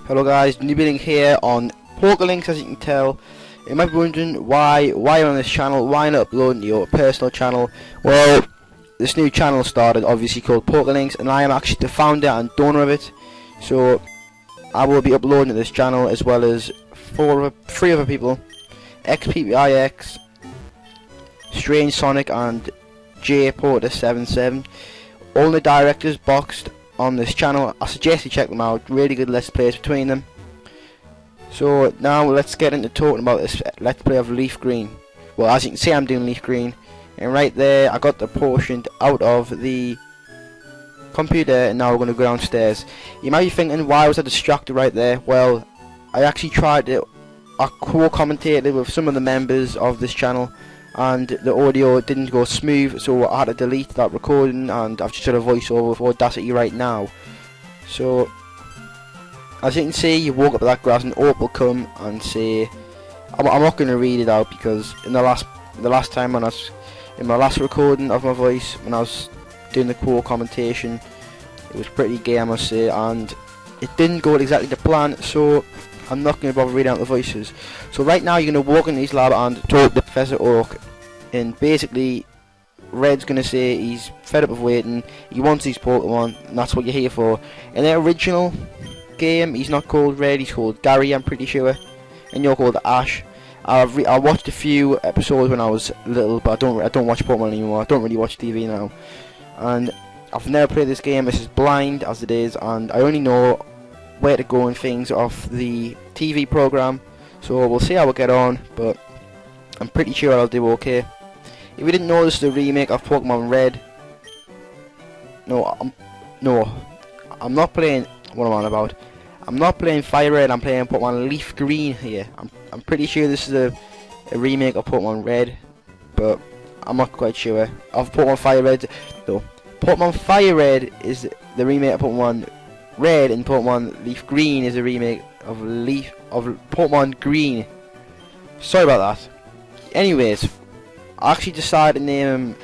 Hello guys, NoobyLink here on Pokélinks. As you can tell, you might be wondering why on this channel, why not uploading to your personal channel. Well, this new channel started, obviously called Pokélinks, and I am actually the founder and donor of it. So I will be uploading to this channel as well as three other people: XPPIX, Strange Sonic, and JPorter77. All the directors boxed on this channel. I suggest you check them out. Really good let's plays between them. So now let's get into talking about this let's play of Leaf Green. Well, as you can see, I'm doing Leaf Green, and right there I got the portion out of the computer, and now we're going to go downstairs. You might be thinking, why was I distracted right there? Well, I actually tried to co-commentated with some of the members of this channel, and the audio didn't go smooth, so I had to delete that recording, and I've just got a voiceover with Audacity right now. So as you can see, you walk up to that grass and Orp will come and say, I'm not going to read it out, because in the last time when I was in my last recording of my voice, when I was doing the commentation, it was pretty gay, I must say, and it didn't go exactly to plan, so I'm not going to bother reading out the voices. So right now you're going to walk into his lab and talk to Professor Oak, and basically Red's going to say he's fed up of waiting, he wants his Pokemon, and that's what you're here for. In the original game, he's not called Red, he's called Gary, I'm pretty sure, and you're called Ash. I watched a few episodes when I was little, but I don't watch Pokemon anymore. I don't really watch TV now, and I've never played this game. This is blind as it is, and I only know where to go and things off the TV program. So we'll see how we get on, but I'm pretty sure I'll do okay. If you didn't know, this is the remake of Pokemon Red. I'm not playing. What am I on about? I'm not playing Fire Red. I'm playing Pokemon Leaf Green here. I'm pretty sure this is a remake of Pokemon Red, but I'm not quite sure. Of Pokemon Fire Red, though. Pokemon Fire Red is the remake of Pokemon Red, and Pokemon Leaf Green is a remake of Pokemon Green. Sorry about that. Anyways, I actually decided to name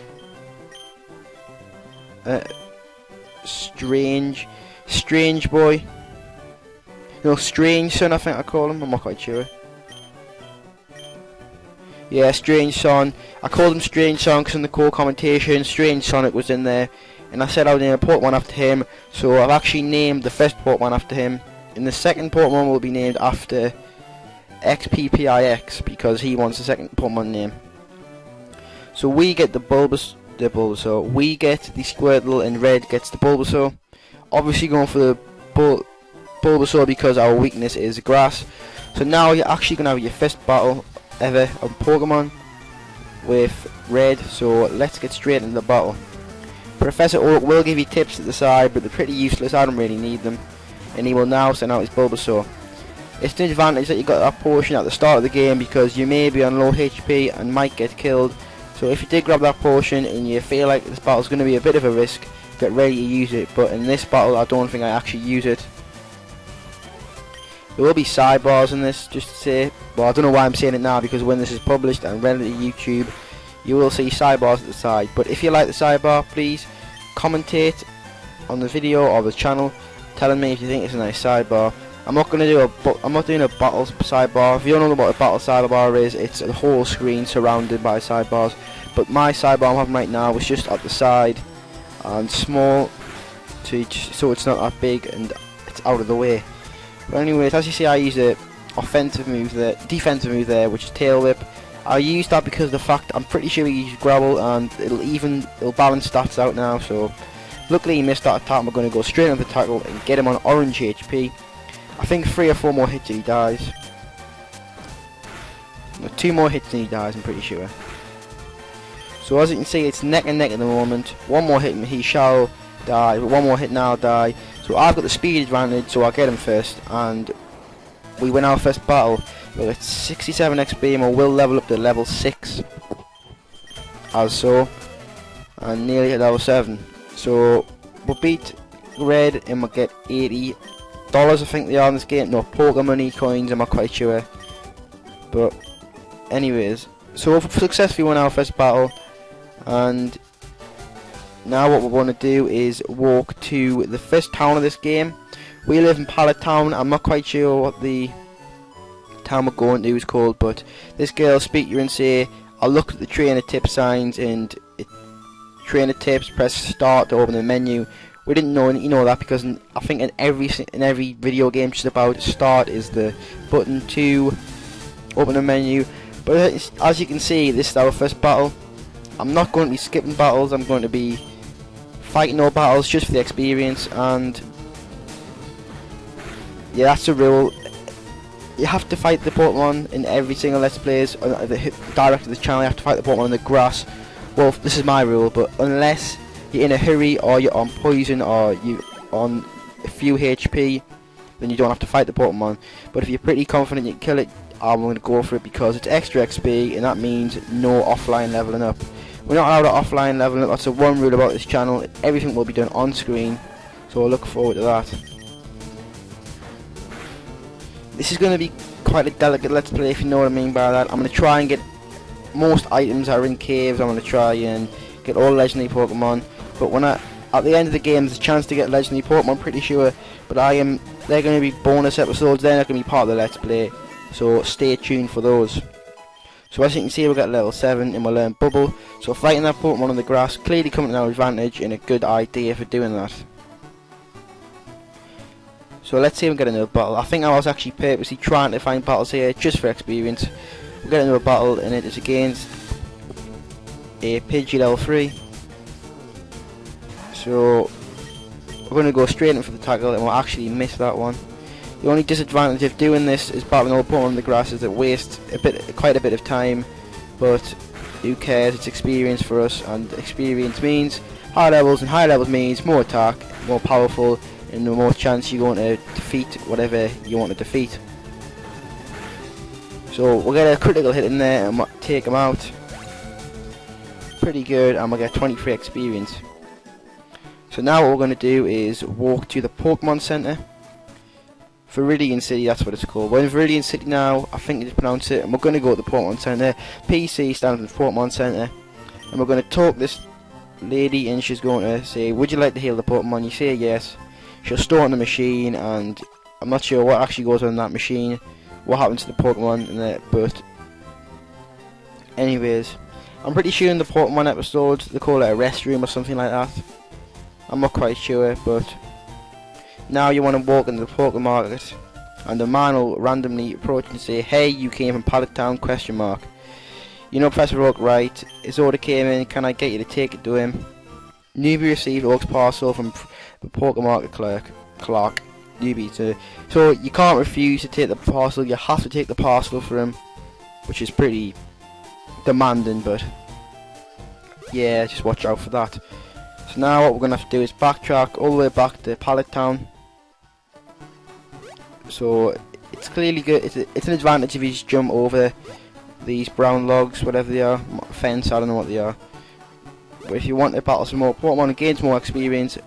him Strange Boy. No, Strange Son, I think I call him. I'm not quite sure. Yeah, Strange Son. I called him Strange Son because in the commentation, Strange Sonic was in there, and I said I would name a Pokemon after him. So I've actually named the first Pokemon after him, and the second Pokemon will be named after XPPIX because he wants the second Pokemon name. So we get the Bulbasaur, we get the Squirtle, and Red gets the Bulbasaur. Obviously going for the Bulbasaur because our weakness is grass. So now you're actually going to have your first battle ever of Pokemon with Red, so let's get straight into the battle. Professor Oak will give you tips at the side, but they're pretty useless, I don't really need them. And he will now send out his Bulbasaur. It's an advantage that you got that portion at the start of the game, because you may be on low HP and might get killed. So if you did grab that portion and you feel like this battle is going to be a bit of a risk, get ready to use it. But in this battle, I don't think I actually use it. There will be sidebars in this, just to say. Well, I don't know why I'm saying it now, because when this is published and ready to YouTube, you will see sidebars at the side. But if you like the sidebar, please commentate on the video or the channel, telling me if you think it's a nice sidebar. I'm not doing a battle sidebar. If you don't know what a battle sidebar is, it's a whole screen surrounded by sidebars. But my sidebar I'm having right now is just at the side and small, so it's not that big and it's out of the way. But anyways, as you see, I use the defensive move there, which is Tail Whip. I use that because of the fact I'm pretty sure he uses Gravel, and it'll balance stats out now. So luckily he missed that attack. We're going to go straight into the tackle and get him on orange HP. I think 3 or 4 more hits and he dies. No, 2 more hits and he dies, I'm pretty sure. So as you can see, it's neck and neck at the moment. 1 more hit and he shall die, but 1 more hit and I'll die. So I've got the speed advantage, so I'll get him first, and we win our first battle. We'll get 67 XP and we'll level up to level 6. As so. And nearly at level 7. So we'll beat Red and we'll get $80, I think they are in this game. No, Pokemoney coins, I'm not quite sure. But anyways, so we've successfully won our first battle, and now what we want to do is walk to the first town of this game, We live in Pallet Town. I'm not quite sure what the town we're going to is called, but this girl speak to you and say, I'll look at the trainer tip signs, and trainer tips, press start to open the menu. We didn't know that because I think in every video game just about, start is the button to open the menu. But as you can see, this is our first battle. I'm not going to be skipping battles. I'm going to be fighting all battles just for the experience, and yeah, that's the rule. You have to fight the Pokemon in every single Let's Plays. Direct to the channel, you have to fight the Pokemon in the grass. Well, this is my rule, but unless you're in a hurry, or you're on poison, or you're on a few HP, then you don't have to fight the Pokemon. But if you're pretty confident you can kill it, I'm going to go for it because it's extra XP, and that means no offline leveling up. We're not allowed to offline leveling up. That's the one rule about this channel. Everything will be done on screen, so I look forward to that. This is going to be quite a delicate Let's Play, if you know what I mean by that. I'm going to try and get most items that are in caves. I'm going to try and get all legendary Pokemon. But at the end of the game, there's a chance to get legendary Pokemon, I'm pretty sure. But they're going to be bonus episodes. They're not going to be part of the Let's Play. So stay tuned for those. So as you can see, we've got level 7 and we'll learn Bubble. So fighting that Pokemon on the grass, clearly coming to our advantage and a good idea for doing that. So let's see if we get another battle. I think I was actually purposely trying to find battles here just for experience. We'll get another battle, and it is against a Pidgey level 3. So we're going to go straight in for the tackle, and we'll actually miss that one. The only disadvantage of doing this is battling all Pokemon on the grass is it wastes quite a bit of time, but who cares? It's experience for us, and experience means high levels, and high levels means more attack, more powerful, and the more chance you're going to defeat whatever you want to defeat. So we'll get a critical hit in there and take him out. Pretty good, and we'll get 23 experience. So now what we're going to do is walk to the Pokemon Center. Viridian City, that's what it's called. We're in Viridian City now, I think you just pronounce it, and we're going to go to the Pokemon Center. PC stands for Pokemon Center, and we're going to talk this lady, and she's going to say, would you like to heal the Pokemon? You say yes. She'll store it on the machine, and I'm not sure what actually goes on in that machine, what happens to the Pokemon in there, but anyways, I'm pretty sure in the Pokemon episodes they call it a restroom or something like that. I'm not quite sure, but now you want to walk into the Pokemon Market, and the man will randomly approach and say, hey, you came from Pallet Town, ? You know Professor Oak, right? His order came in, can I get you to take it to him? Newbie received Oak's parcel from the Pokemon Market clerk. Newbie, so you can't refuse to take the parcel, you have to take the parcel for him, which is pretty demanding, but yeah, just watch out for that. So now what we're going to have to do is backtrack all the way back to Pallet Town. So it's clearly good, it's an advantage if you just jump over these brown logs, whatever they are, fence, I don't know what they are. But if you want to battle some more Pokemon and gain some more experience,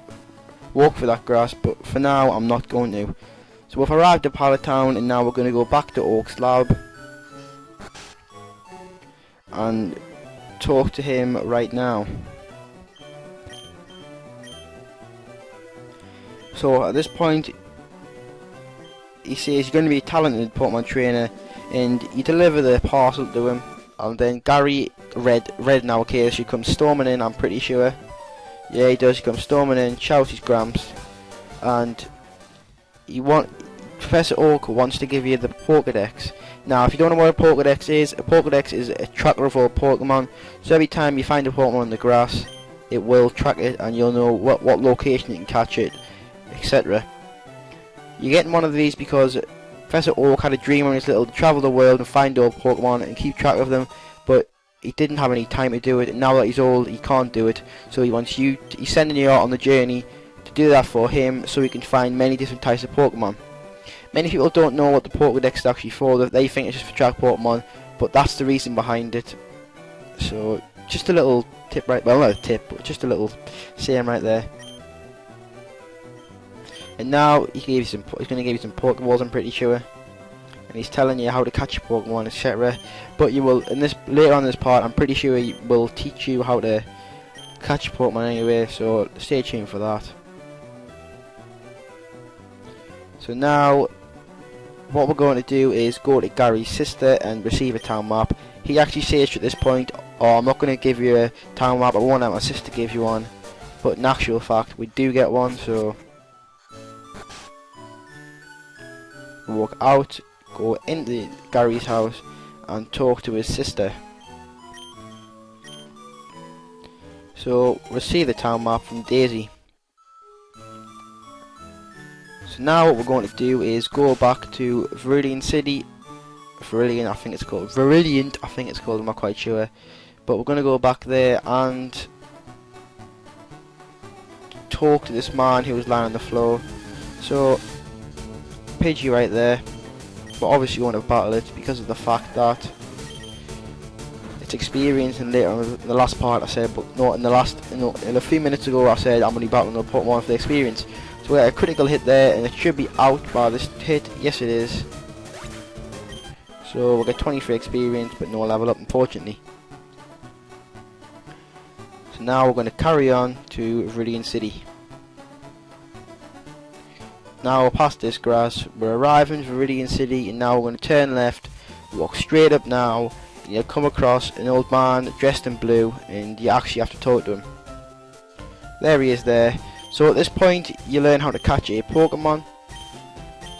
walk for that grass, but for now I'm not going to. So we've arrived at Pallet Town, and now we're going to go back to Oak's lab and talk to him right now. So at this point he says you're going to be a talented Pokemon trainer, and you deliver the parcel to him, and then Gary Red in our case, he comes storming in, I'm pretty sure. Yeah, he does. He comes storming in, shouts his Gramps, and Professor Oak wants to give you the PokeDex. Now, if you don't know what a PokeDex is a tracker of all Pokemon. So every time you find a Pokemon in the grass, it will track it, and you'll know what location you can catch it, etc. You're getting one of these because Professor Oak had a dream on his little travel the world and find all Pokemon and keep track of them, but he didn't have any time to do it, and now that he's old, he can't do it. So he's sending you out on the journey to do that for him, so he can find many different types of Pokemon. Many people don't know what the Pokédex is actually for. They think it's just for track Pokemon, but that's the reason behind it. So just a little tip, right? Well, not a tip, but just a little saying right there. And now he's going to give you some Pokeballs, I'm pretty sure. And he's telling you how to catch a Pokemon, etc. But you will, later on in this part, I'm pretty sure he will teach you how to catch a Pokemon anyway, so stay tuned for that. So now what we're going to do is go to Gary's sister and receive a town map. He actually says at this point, oh, I'm not going to give you a town map, I won't let my sister give you one. But in actual fact, we do get one, so walk out, go into Gary's house and talk to his sister. So receive the town map from Daisy. So now what we're going to do is go back to Viridian City. Viridian, I think it's called. Viridiant, I think it's called, I'm not quite sure. But we're going to go back there and talk to this man who was lying on the floor. So, Pidgey right there. But obviously you want to battle it because of the fact that it's experience, and later on in the last part I said, but no, in a few minutes ago I said I'm only battling the Pokemon for the experience. So we got a critical hit there, and it should be out by this hit. Yes, it is. So we'll get 23 experience, but no level up, unfortunately. So now we're going to carry on to Viridian City. Now we're past this grass, we're arriving in Viridian City, and now we're going to turn left, walk straight up now, and you'll come across an old man dressed in blue, and you actually have to talk to him. There he is there. So at this point you learn how to catch a Pokemon.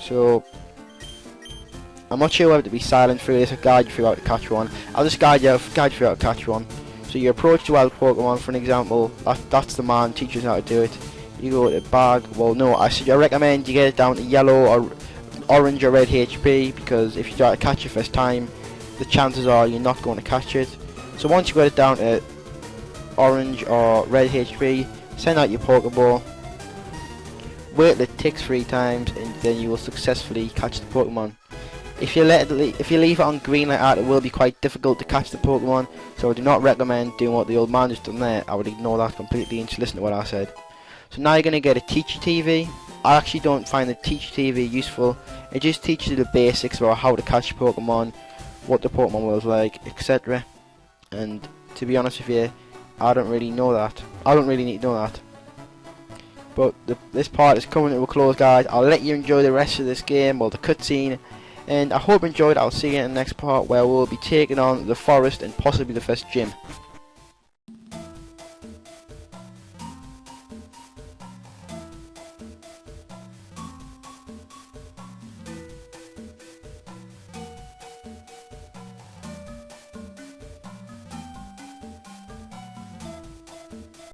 So I'm not sure whether to be silent through this or guide you through how to catch one. I'll just guide you through how to catch one. So you approach the wild Pokemon, for an example, that's the man, teaches how to do it. You go to bag, well no, I recommend you get it down to yellow or orange or red HP, because if you try to catch it first time, the chances are you're not going to catch it. So once you got it down to orange or red HP, send out your Pokeball, wait till it ticks 3 times, and then you will successfully catch the Pokemon. If you leave it on green like that, it will be quite difficult to catch the Pokemon, so I do not recommend doing what the old man just done there. I would ignore that completely and just listen to what I said. So now you're going to get a Teacher TV. I actually don't find the Teacher TV useful. It just teaches you the basics about how to catch Pokemon, what the Pokemon world's like, etc. And to be honest with you, I don't really know that. I don't really need to know that. But this part is coming to a close, guys. I'll let you enjoy the rest of this game, or the cutscene. And I hope you enjoyed. I'll see you in the next part, where we'll be taking on the forest and possibly the first gym.